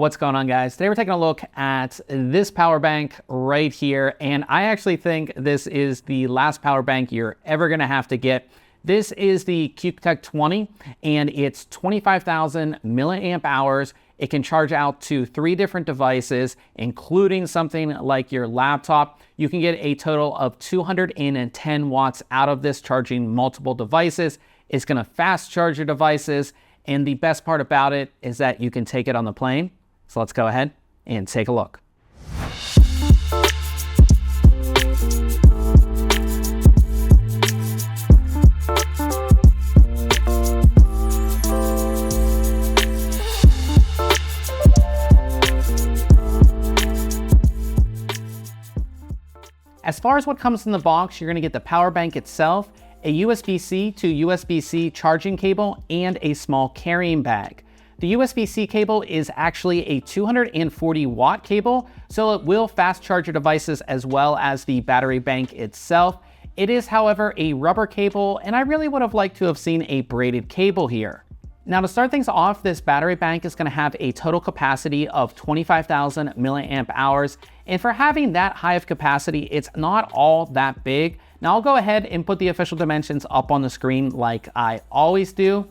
What's going on, guys? Today we're taking a look at this power bank right here, and I actually think this is the last power bank you're ever going to have to get. This is the CUKTECH 20, and it's 25,000 milliamp hours. It can charge out to 3 different devices, including something like your laptop. You can get a total of 210 watts out of this, charging multiple devices. It's going to fast charge your devices, and the best part about it is that you can take it on the plane. So let's go ahead and take a look. As far as what comes in the box, you're going to get the power bank itself, a USB-C to USB-C charging cable, and a small carrying bag. The USB-C cable is actually a 240 watt cable, so it will fast charge your devices as well as the battery bank itself. It is, however, a rubber cable, and I really would have liked to have seen a braided cable here. Now, to start things off, this battery bank is going to have a total capacity of 25,000 milliamp hours. And for having that high of capacity, it's not all that big. Now, I'll go ahead and put the official dimensions up on the screen like I always do.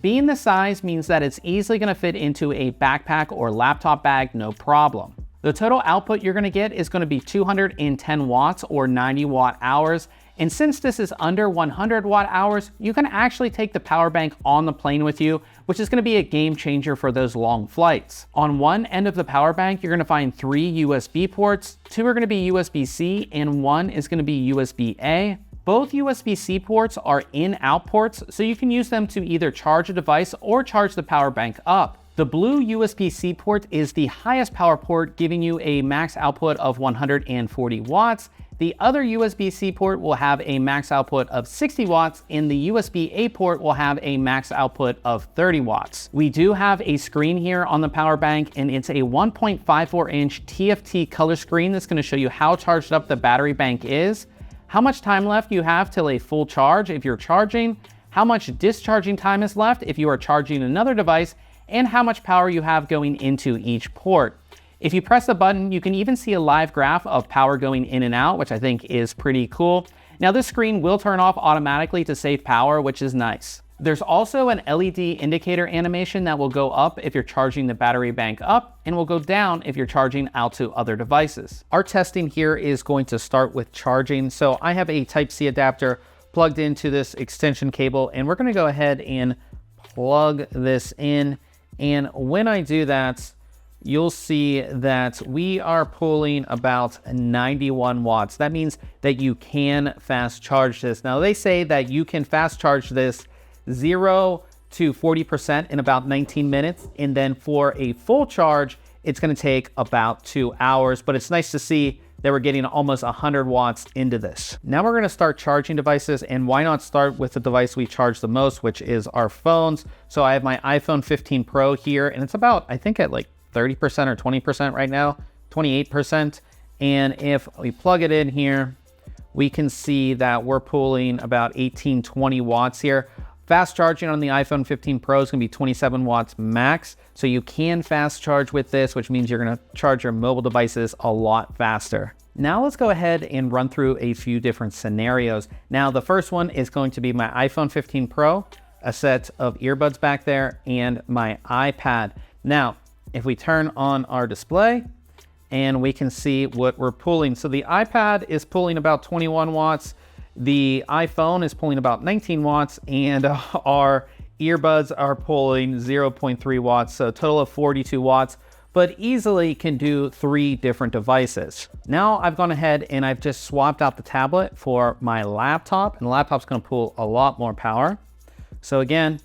Being the size means that it's easily going to fit into a backpack or laptop bag, no problem. The total output you're going to get is going to be 210 watts or 90 watt hours. And since this is under 100 watt hours, you can actually take the power bank on the plane with you, which is going to be a game changer for those long flights. On one end of the power bank, you're going to find 3 USB ports. 2 are going to be USB-C and 1 is going to be USB-A. Both USB-C ports are in-out ports, so you can use them to either charge a device or charge the power bank up. The blue USB-C port is the highest power port, giving you a max output of 140 watts. The other USB-C port will have a max output of 60 watts, and the USB-A port will have a max output of 30 watts. We do have a screen here on the power bank, and it's a 1.54 inch TFT color screen that's going to show you how charged up the battery bank is, how much time left you have till a full charge if you're charging, how much discharging time is left if you are charging another device, and how much power you have going into each port. If you press the button, you can even see a live graph of power going in and out, which I think is pretty cool. Now, this screen will turn off automatically to save power, which is nice. There's also an LED indicator animation that will go up if you're charging the battery bank up and will go down if you're charging out to other devices. Our testing here is going to start with charging. So I have a Type-C adapter plugged into this extension cable, and we're going to go ahead and plug this in. And when I do that, you'll see that we are pulling about 91 watts. That means that you can fast charge this. Now, they say that you can fast charge this 0 to 40% in about 19 minutes. And then for a full charge, it's going to take about 2 hours. But it's nice to see that we're getting almost 100 watts into this. Now we're going to start charging devices, and why not start with the device we charge the most, which is our phones. So I have my iPhone 15 Pro here, and it's about, I think, at like 30% or 20% right now, 28%. And if we plug it in here, we can see that we're pulling about 18-20 watts here. Fast charging on the iPhone 15 Pro is going to be 27 watts max. So you can fast charge with this, which means you're going to charge your mobile devices a lot faster. Now let's go ahead and run through a few different scenarios. Now, the first one is going to be my iPhone 15 Pro, a set of earbuds back there, and my iPad. Now, if we turn on our display, and we can see what we're pulling. So the iPad is pulling about 21 watts. The iPhone is pulling about 19 watts, and our earbuds are pulling 0.3 watts, so a total of 42 watts, but easily can do 3 different devices. Now I've gone ahead and I've just swapped out the tablet for my laptop, and the laptop's going to pull a lot more power. So again,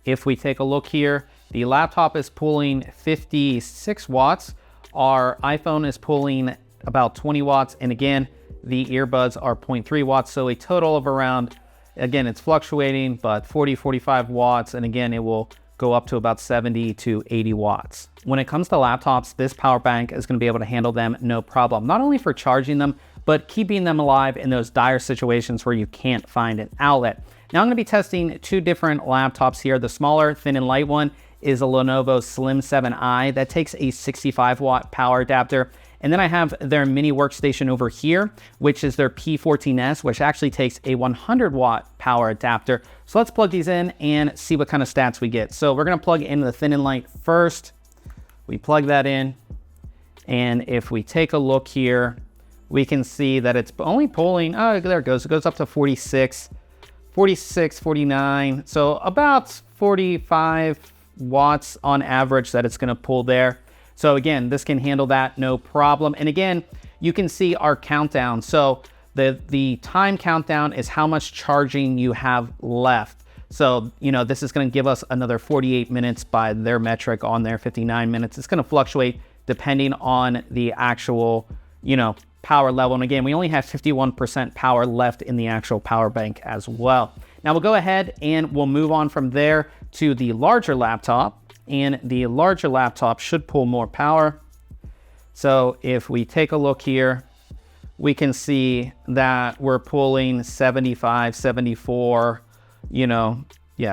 if we take a look here, the laptop is pulling 56 watts. Our iPhone is pulling about 20 watts, and again, the earbuds are 0.3 watts, so a total of around, again, it's fluctuating, but 45 watts, and again, it will go up to about 70 to 80 watts. When it comes to laptops, this power bank is going to be able to handle them no problem, not only for charging them, but keeping them alive in those dire situations where you can't find an outlet. Now I'm going to be testing 2 different laptops here. The smaller, thin and light one is a Lenovo Slim 7i that takes a 65 watt power adapter. And then I have their mini workstation over here, which is their P14S, which actually takes a 100 watt power adapter. So let's plug these in and see what kind of stats we get. So we're gonna plug in the thin and light first. We plug that in. And if we take a look here, we can see that it's only pulling, oh, there it goes up to 46, 49. So about 45 watts on average that it's gonna pull there. So again, this can handle that, no problem. And again, you can see our countdown. So the time countdown is how much charging you have left. So, this is gonna give us another 48 minutes by their metric on there, 59 minutes. It's gonna fluctuate depending on the actual, power level. And again, we only have 51% power left in the actual power bank as well. Now we'll go ahead and we'll move on from there to the larger laptop. And the larger laptop should pull more power. So if we take a look here, we can see that we're pulling 75, 74,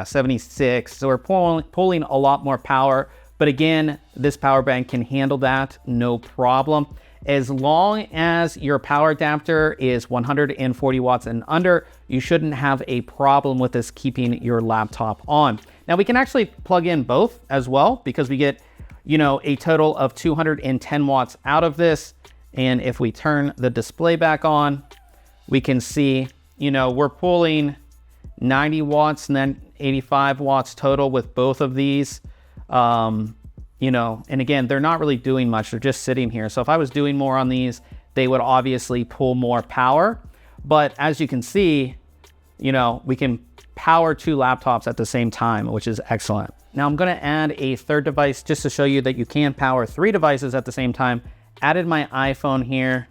76. So we're pulling a lot more power. But again, this power bank can handle that, no problem. As long as your power adapter is 140 watts and under, you shouldn't have a problem with this keeping your laptop on. Now we can actually plug in both as well because we get, a total of 210 watts out of this. And if we turn the display back on, we can see, we're pulling 90 watts and then 85 watts total with both of these. And again, they're not really doing much. They're just sitting here. So if I was doing more on these, they would obviously pull more power. But as you can see, we can power two laptops at the same time, which is excellent. Now I'm going to add a third device just to show you that you can power three devices at the same time. Added my iPhone here.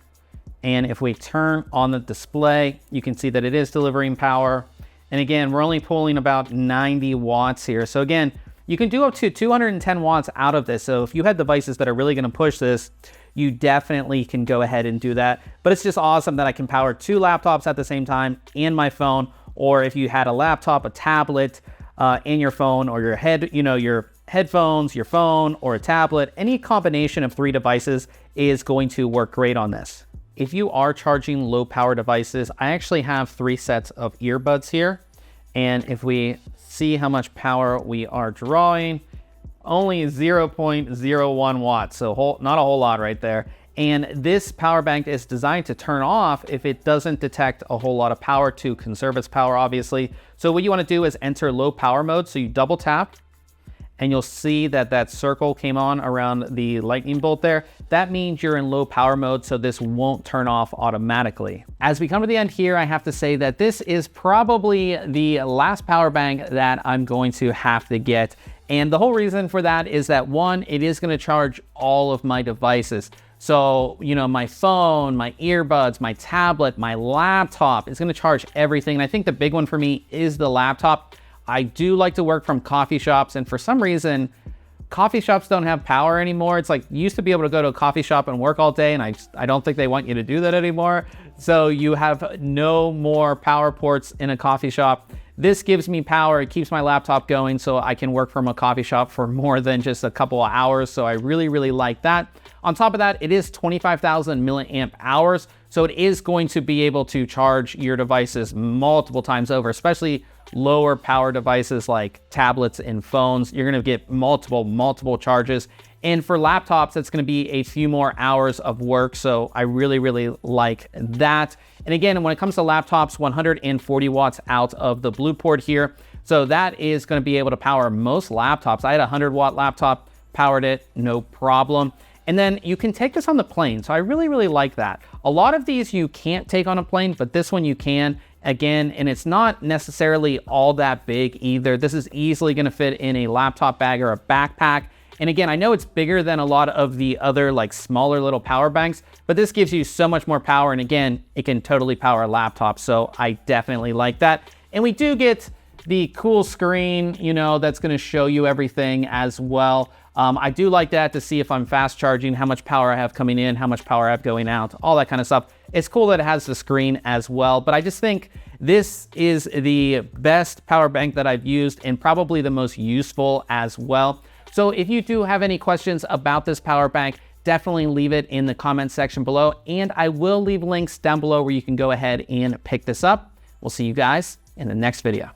And if we turn on the display, you can see that it is delivering power. And again, we're only pulling about 90 watts here. So again, you can do up to 210 watts out of this. So if you had devices that are really gonna push this, you definitely can go ahead and do that. But it's just awesome that I can power two laptops at the same time and my phone, or if you had a laptop, a tablet, and your phone, or your your headphones, your phone, or a tablet, any combination of three devices is going to work great on this. If you are charging low power devices, I actually have 3 sets of earbuds here. And if we see how much power we are drawing, only 0.01 watts. So not a whole lot right there. And this power bank is designed to turn off if it doesn't detect a whole lot of power to conserve its power, obviously. So what you want to do is enter low power mode. So you double tap and you'll see that circle came on around the lightning bolt there. That means you're in low power mode, so this won't turn off automatically. As we come to the end here, I have to say that this is probably the last power bank that I'm going to have to get. And the whole reason for that is that one, it is gonna charge all of my devices. So, my phone, my earbuds, my tablet, my laptop is gonna charge everything. And I think the big one for me is the laptop. I do like to work from coffee shops, and for some reason, coffee shops don't have power anymore. It's like you used to be able to go to a coffee shop and work all day, and I don't think they want you to do that anymore. So you have no more power ports in a coffee shop. This gives me power. It keeps my laptop going so I can work from a coffee shop for more than just a couple of hours. So I really, really like that. On top of that, it is 25,000 milliamp hours. So it is going to be able to charge your devices multiple times over, especially lower power devices like tablets and phones. You're gonna get multiple charges. And for laptops, it's gonna be a few more hours of work. So I really, really like that. And again, when it comes to laptops, 140 watts out of the blue port here. So that is gonna be able to power most laptops. I had a 100-watt laptop, powered it, no problem. And then you can take this on the plane. So I really, really like that. A lot of these you can't take on a plane, but this one you can. Again, and it's not necessarily all that big either. This is easily gonna fit in a laptop bag or a backpack. And again, I know it's bigger than a lot of the other like smaller little power banks, but this gives you so much more power. And again, it can totally power a laptop. So I definitely like that. And we do get the cool screen, that's gonna show you everything as well. I do like that to see if I'm fast charging, how much power I have coming in, how much power I have going out, all that kind of stuff. It's cool that it has the screen as well, but I just think This is the best power bank that I've used and probably the most useful as well. So if you do have any questions about this power bank, definitely leave it in the comment section below, and I will leave links down below where you can go ahead and pick this up. We'll see you guys in the next video.